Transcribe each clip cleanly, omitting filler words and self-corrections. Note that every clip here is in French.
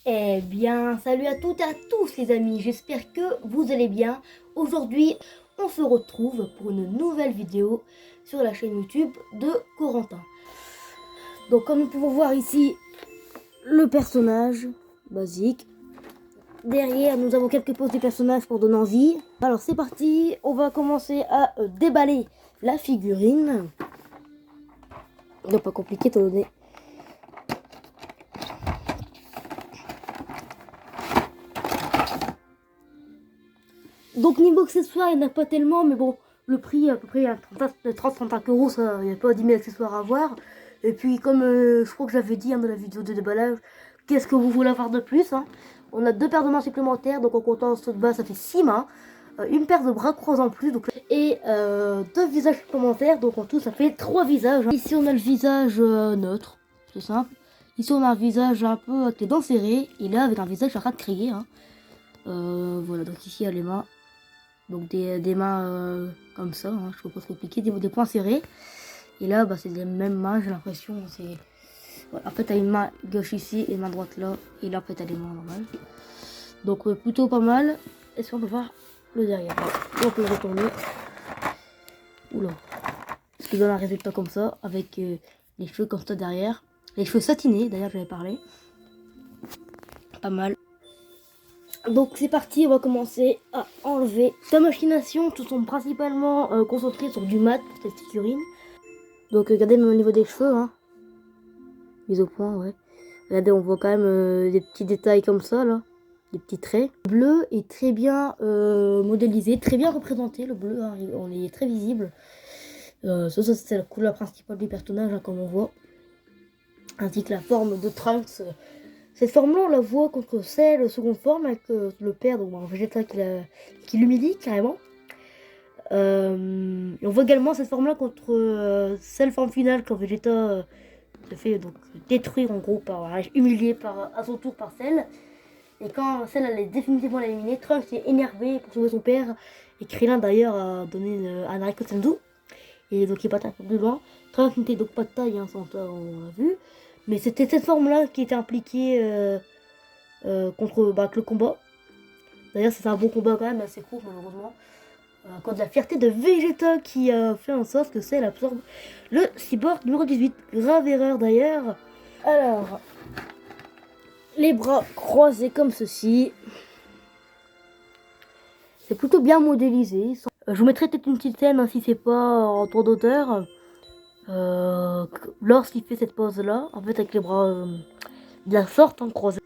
Eh bien, salut à toutes et à tous les amis, j'espère que vous allez bien. Aujourd'hui, on se retrouve pour une nouvelle vidéo sur la chaîne YouTube de Corentin. Donc comme nous pouvons voir ici, le personnage basique. Derrière, nous avons quelques poses du personnage pour donner envie. Alors c'est parti, on va commencer à déballer la figurine. Donc pas compliqué étant donné. Donc niveau accessoires, il n'y en a pas tellement, mais bon, le prix à peu près à 30-35 euros, ça, il n'y a pas 10 000 accessoires à avoir. Et puis comme je crois que j'avais dit dans la vidéo de déballage, qu'est-ce que vous voulez avoir de plus hein? On a deux paires de mains supplémentaires, donc en comptant ceux de base, ça fait 6 mains. Une paire de bras croisés en plus, donc, et deux visages supplémentaires, donc en tout ça fait 3 visages. Ici on a le visage neutre, c'est simple. Ici on a un visage un peu avec les dents serrées, et là avec un visage à rat de crier. Hein. Voilà, donc ici il y a les mains. Donc des mains comme ça, hein, je peux pas trop expliquer, des poings serrés. Et là, bah, c'est les mêmes mains, j'ai l'impression. Voilà. En fait, t'as une main gauche ici et une main droite là. Et là, après, t'as les mains normales. Donc plutôt pas mal. Est-ce qu'on peut voir le derrière? On peut le retourner. Oula. Ce qui donne un résultat comme ça, avec les cheveux comme ça derrière. Les cheveux satinés, d'ailleurs, j'avais parlé. Pas mal. Donc c'est parti, on va commencer à enlever sa machination. Tout sont principalement concentrés sur du mat pour cette figurine. Donc regardez même au niveau des cheveux, hein. Mise au point, ouais. Regardez, on voit quand même des petits détails comme ça, là. Des petits traits. Le bleu est très bien modélisé, très bien représenté, le bleu, hein. On est très visible. Ça c'est la couleur principale du personnage, hein, comme on voit. Ainsi que la forme de Trunks. Cette forme-là, on la voit contre celle seconde forme avec le père, donc un Vegeta qui l'humilie carrément. Et on voit également cette forme-là contre celle forme finale quand Vegeta se fait donc détruire en gros, humilié à son tour par Cell. Et quand Cell allait définitivement l'éliminer, Trunks est énervé pour sauver son père. Et Krillin d'ailleurs a donné un Naruto Senzu. Et donc il est parti un peu plus loin. Trunks n'était donc pas de taille, hein, sans ça on l'a vu. Mais c'était cette forme-là qui était impliquée contre le combat. D'ailleurs, c'est un bon combat quand même, assez court malheureusement. À cause de la fierté de Vegeta qui a fait en sorte que Cell absorbe le cyborg numéro 18. Grave erreur d'ailleurs. Alors, les bras croisés comme ceci. C'est plutôt bien modélisé. Je vous mettrai peut-être une petite scène hein, si c'est pas en tour d'auteur. Lorsqu'il fait cette pose là, en fait avec les bras de la sorte en croisés.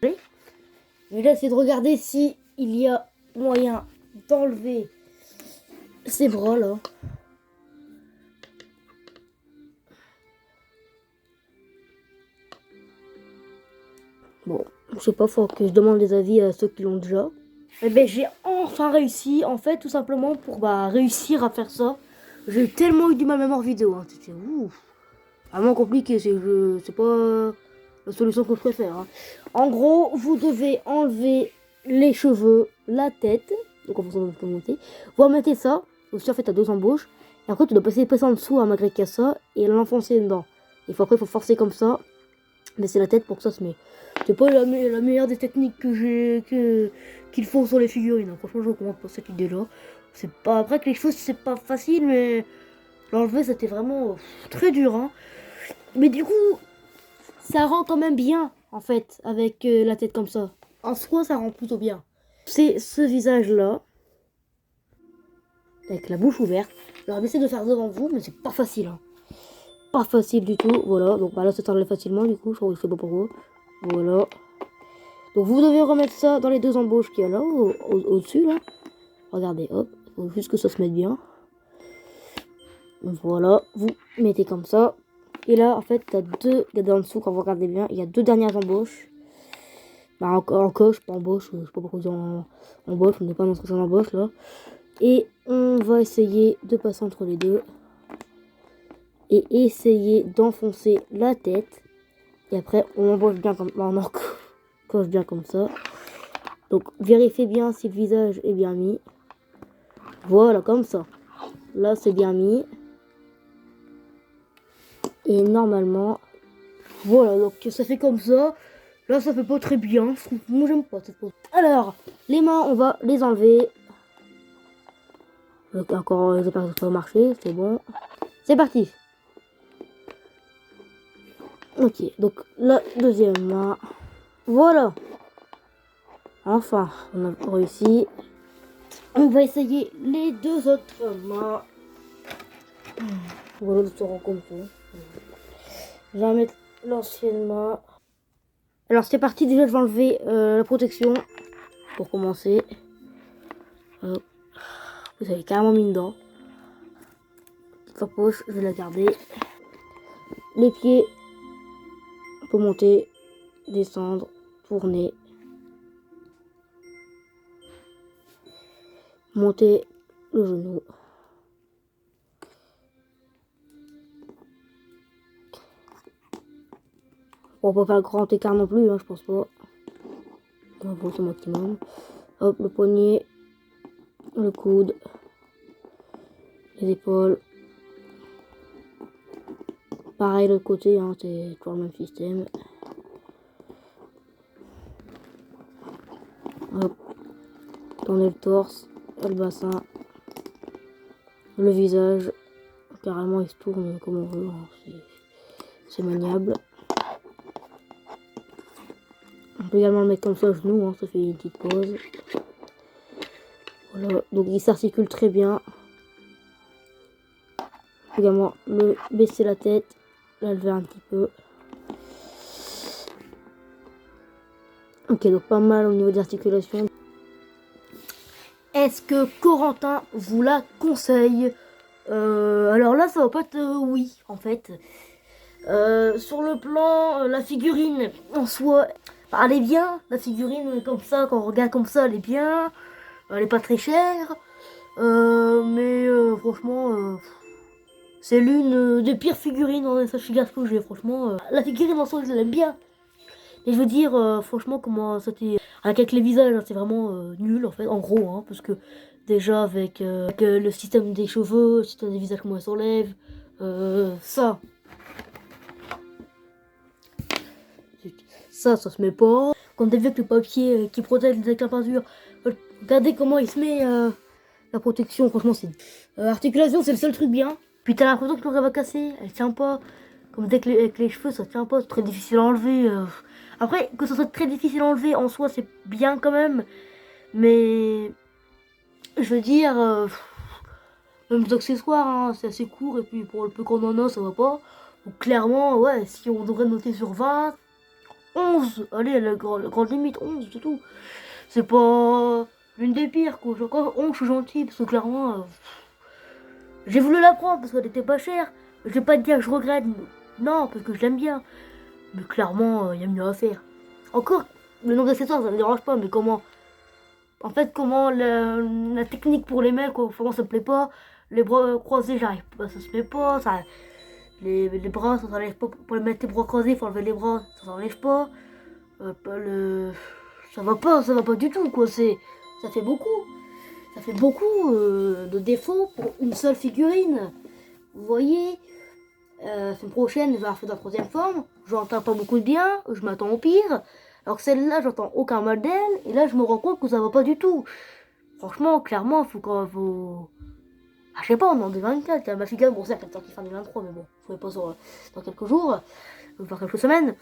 Je vais essayer de regarder si il y a moyen d'enlever ces bras là. Bon, je sais pas, faut que je demande des avis à ceux qui l'ont déjà. Eh ben j'ai enfin réussi, en fait, tout simplement pour réussir à faire ça. J'ai tellement eu du mal même en vidéo, hein. C'était vraiment compliqué, c'est pas la solution que je préfère. Hein. En gros, vous devez enlever les cheveux, la tête, donc en fonction de votre volonté. Vous remettez ça, aussi en fait à deux embauches, et après tu dois passer en dessous à malgré qu'à ça, et l'enfoncer dedans. Et après il faut forcer comme ça, laisser la tête pour que ça se met. C'est pas la meilleure des techniques qu'il faut sur les figurines. Hein. Franchement, je recommande pas cette idée-là. C'est pas après que les cheveux c'est pas facile, mais l'enlever c'était vraiment très dur. Hein. Mais du coup, ça rend quand même bien en fait avec la tête comme ça. En soi, ça rend plutôt bien. C'est ce visage-là avec la bouche ouverte. Alors, j'essaie de faire devant vous, mais c'est pas facile. Hein. Pas facile du tout. Voilà. Donc là, ça s'enlève facilement du coup. Je crois que je sais pas pourquoi. Voilà. Donc vous devez remettre ça dans les deux embauches qu'il y a là, au-dessus là. Regardez, hop, faut juste que ça se mette bien. Voilà, vous mettez comme ça. Et là, en fait, t'as deux, regardez en dessous quand vous regardez bien, il y a deux dernières embauches. En coche, pas embauche, je sais pas pourquoi on dit en embauche, on n'est pas dans ce embauche là. Et on va essayer de passer entre les deux. Et essayer d'enfoncer la tête Et après, on embauche bien comme on coche bien comme ça. Donc, vérifiez bien si le visage est bien mis. Voilà, comme ça. Là, c'est bien mis. Et normalement, voilà, donc ça fait comme ça. Là, ça fait pas très bien. Moi, j'aime pas cette pose. Alors, les mains, on va les enlever. Donc, encore, j'ai pas que ça va marcher, c'est bon. C'est parti. Ok, donc la deuxième main. Voilà. Enfin, on a réussi. On va essayer les deux autres mains. Voilà, ça rend comme ça. Je vais mettre l'ancienne main. Alors c'est parti, déjà je vais enlever la protection pour commencer. Vous avez carrément mis dedans. La poche, je vais la garder. Les pieds, on peut monter, descendre, tourner. Monter le genou. On va pas faire le grand écart non plus, hein, je pense pas. On va pousser au maximum. Hop, le poignet, le coude, les épaules. Pareil de l'autre côté, hein, c'est toujours le même système. Hop, tourner le torse, le bassin, le visage. Carrément, il se tourne comme on veut, hein, c'est maniable. On peut également le mettre comme ça à genoux, hein, ça fait une petite pause. Voilà, donc il s'articule très bien. On peut également le baisser la tête, la lever un petit peu. Ok, donc pas mal au niveau des articulations. Est-ce que Corentin vous la conseille? Alors là, ça va pas être oui, en fait. Sur le plan, la figurine en soi, elle est bien. La figurine comme ça, quand on regarde comme ça, elle est bien. Elle est pas très chère. Mais franchement, c'est l'une des pires figurines dans les figures que j'ai. Franchement, la figurine en soi, je l'aime bien. Et je veux dire, franchement, comment ça t'est. Avec les visages, hein, c'est vraiment nul en fait, en gros, hein, parce que déjà avec le système des cheveux, le système des visages, comment ils s'enlèvent, ça. Ça se met pas. Quand t'as vu avec le papier qui protège avec la peinture, regardez comment il se met la protection, franchement, c'est. Articulation, c'est le seul truc bien. Puis t'as l'impression que l'oreille va casser, elle tient pas. Comme dès que avec les cheveux, ça tient pas, c'est très difficile à enlever. Après, que ce soit très difficile à enlever en soi, c'est bien quand même. Mais je veux dire, même les accessoires, hein, c'est assez court. Et puis pour le peu qu'on en a, ça va pas. Donc clairement, ouais, si on devrait noter sur 20, 11, allez, la grande limite, 11, c'est tout. C'est pas l'une des pires, quoi. Encore 11, je suis gentil, parce que clairement, j'ai voulu la prendre parce qu'elle était pas chère. Je vais pas te dire que je regrette, non, parce que je l'aime bien. Mais clairement, il y a mieux à faire. Encore, le nombre d'accessoires, ça me dérange pas, mais comment. En fait, comment la technique pour les mecs, comment ça me plaît pas. Les bras croisés, j'arrive pas, ça se met pas. Ça, les bras, ça s'enlève pas. Pour les mettre les bras croisés, il faut enlever les bras, ça s'enlève pas. Ça va pas du tout, quoi. Ça fait beaucoup. Ça fait beaucoup de défauts pour une seule figurine. Vous voyez, la semaine prochaine, je vais refaire la troisième forme. J'entends pas beaucoup de bien, je m'attends au pire. Alors que celle-là, j'entends aucun mal d'elle. Et là, je me rends compte que ça va pas du tout. Franchement, clairement, faut qu'on faut. Ah, je sais pas, on est en 2024. Ma figurine, bon, certes, elle est sortie fin 2023, mais bon, je ne pas sur, dans quelques jours, dans quelques semaines.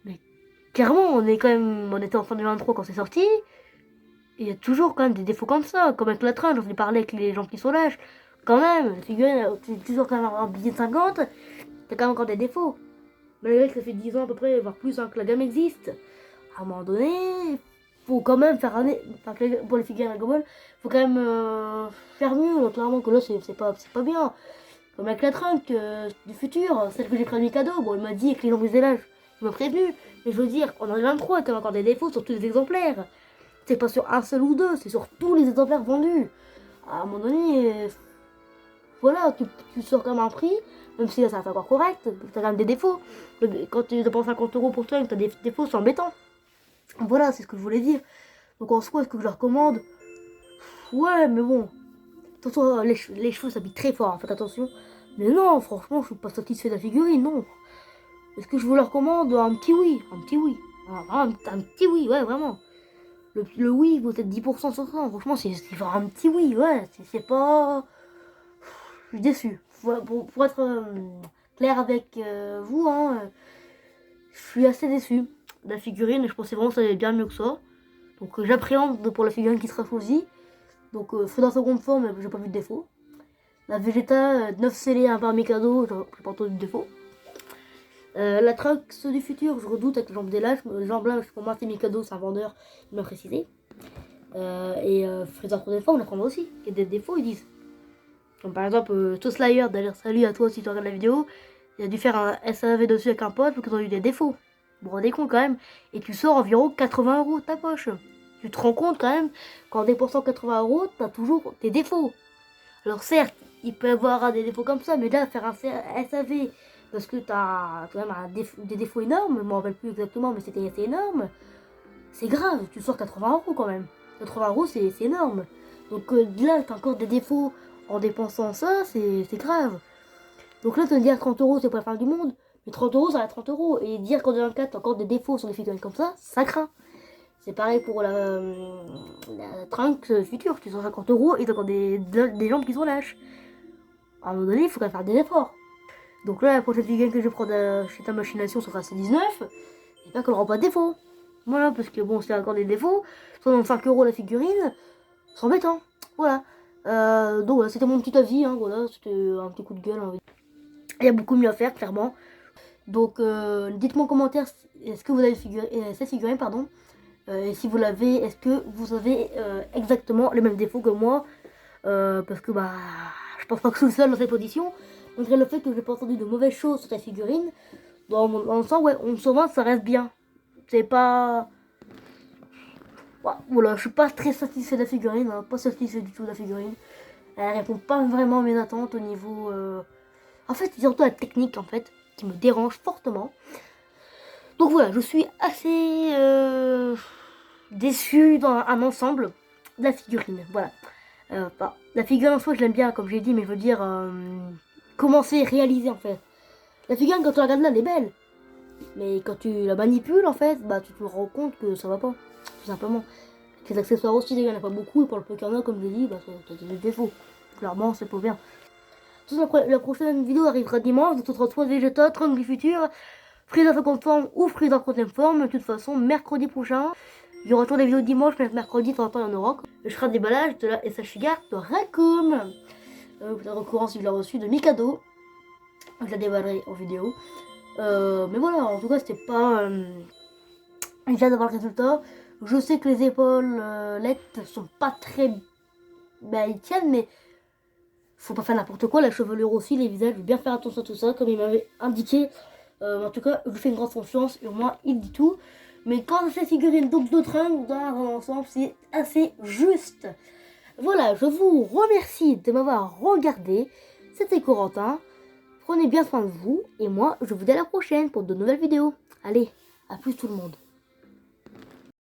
Mais clairement, on était en fin 2023 quand c'est sorti. Il y a toujours quand même des défauts comme ça, comme avec la train, j'en ai parlé avec les gens qui sont lâches. Quand même, la figurine, c'est toujours quand même un billet de 50, t'as quand même encore des défauts. Malgré que ça fait 10 ans à peu près, voire plus, hein, que la gamme existe. À un moment donné, faut quand même faire pour les figurines à Gobble, faut quand même faire mieux, clairement, que là c'est pas bien. Comme avec la trunk du futur, celle que j'ai pris à cadeau, bon, il m'a dit que les gens brisaient l'âge, il m'a prévenu. Mais je veux dire, on en est 23, il y a encore des défauts sur tous les exemplaires. C'est pas sur un seul ou deux, c'est sur tous les exemplaires vendus. À un moment donné, voilà, tu sors comme un prix, même si là ça reste encore correct, t'as quand même des défauts. Quand tu dépenses 50 € pour toi et que t'as des défauts, c'est embêtant. Voilà, c'est ce que je voulais dire. Donc en soi, est-ce que je le recommande? Ouais, mais bon. Attention, les cheveux s'habillent très fort, hein, faites attention. Mais non, franchement, je suis pas satisfait de la figurine, non. Est-ce que je vous la recommande? Un petit oui, un petit oui. Un petit oui, ouais, vraiment. Le oui, vous êtes 10% sur 100. Franchement, c'est genre un petit oui, ouais. C'est pas... Je suis déçu. Pour être clair avec vous, hein, je suis assez déçu de la figurine. Je pensais vraiment que ça allait bien mieux que ça. Donc j'appréhende pour la figurine qui sera choisie. Donc fait dans seconde forme, j'ai pas vu de défaut. La Vegeta 9 scellés par Mikado, j'ai pas entendu de défaut. La Trunks du futur, je redoute avec les jambes d'Ela. Les jambes là, pour moi c'est Mikado, c'est un vendeur, il m'a précisé. Et Freezer pour défaut, on apprendra aussi. Il y a des défauts, ils disent. Comme par exemple, Toslayer, d'ailleurs, salut à toi si tu regardes la vidéo. Il a dû faire un SAV dessus avec un pote parce qu'ils ont eu des défauts. Vous vous rendez compte quand même. Et tu sors environ 80 € de ta poche. Tu te rends compte quand même qu'en dépensant 80 €, t'as toujours des défauts. Alors certes, il peut y avoir des défauts comme ça, mais là, faire un SAV parce que t'as quand même des défauts énormes, je m'en rappelle plus exactement, mais c'était assez énorme. C'est grave, tu sors 80 € quand même. 80 € c'est énorme. Donc là, t'as encore des défauts en dépensant ça, c'est grave. Donc là, te dire 30 € c'est pas la fin du monde, mais 30 € ça va 30 €. Et dire qu'en 2024 t'as encore des défauts sur des figurines comme ça craint. C'est pareil pour la Trunks future, tu sors 50 € et t'as encore des jambes qui sont lâches. À un moment donné, il faut quand même faire des efforts. Donc là, la prochaine figurine que je vais prendre chez ta machination sera C19. J'espère qu'elle n'aura pas de défaut. Voilà, parce que bon, s'il y a encore des défauts, 65 € la figurine, c'est embêtant. Voilà. Donc voilà, c'était mon petit avis, hein, voilà, c'était un petit coup de gueule. Hein. Il y a beaucoup mieux à faire, clairement. Donc dites-moi en commentaire, est-ce que vous avez cette figurine, pardon. Et si vous l'avez, est-ce que vous avez exactement les mêmes défauts que moi? Parce que bah, je pense pas que je suis le seul dans cette position. Malgré le fait que j'ai pas entendu de mauvaises choses sur ta figurine, dans le sens, ouais, 11 sur 20, ça reste bien. C'est pas... Ouais, voilà, je suis pas très satisfait de la figurine, hein, pas satisfait du tout de la figurine. Elle répond pas vraiment à mes attentes au niveau... En fait, c'est surtout la technique, en fait, qui me dérange fortement. Donc voilà, je suis assez déçu dans un ensemble de la figurine, voilà. La figurine en soi, je l'aime bien, comme j'ai dit, mais je veux dire, comment c'est réalisé, en fait. La figurine, quand tu la regardes là, elle est belle. Mais quand tu la manipules, en fait, bah tu te rends compte que ça va pas, tout simplement. Les accessoires aussi, il n'y en a pas beaucoup, et pour le peu qu'il y en a, comme je l'ai dit, bah t'as des défauts. Clairement, c'est pas bien. La prochaine vidéo arrivera dimanche, donc ce sera soit Vegeta, Trunks du futur, Freezer 50 forme ou Freezer 30e forme. De toute façon, mercredi prochain, il y aura toujours des vidéos dimanche, mais mercredi, de temps en temps, il y en aura. Je ferai un déballage de la SH Figure de Raccoon. La récurrence, il l'a reçu de Mikado. Je la déballerai en vidéo. Mais voilà, en tout cas, c'était pas... j'ai hâte d'avoir le résultat. Je sais que les épaules lettres sont pas très... Bah, ils tiennent, mais... Faut pas faire n'importe quoi, la chevelure aussi, les visages, bien faire attention à tout ça, comme il m'avait indiqué. En tout cas, je lui fais une grande confiance, et au moins, il dit tout. Mais quand ces figurines donc de Trunks dans un ensemble, c'est assez juste. Voilà, je vous remercie de m'avoir regardé. C'était Corentin. Prenez bien soin de vous. Et moi, je vous dis à la prochaine pour de nouvelles vidéos. Allez, à plus tout le monde.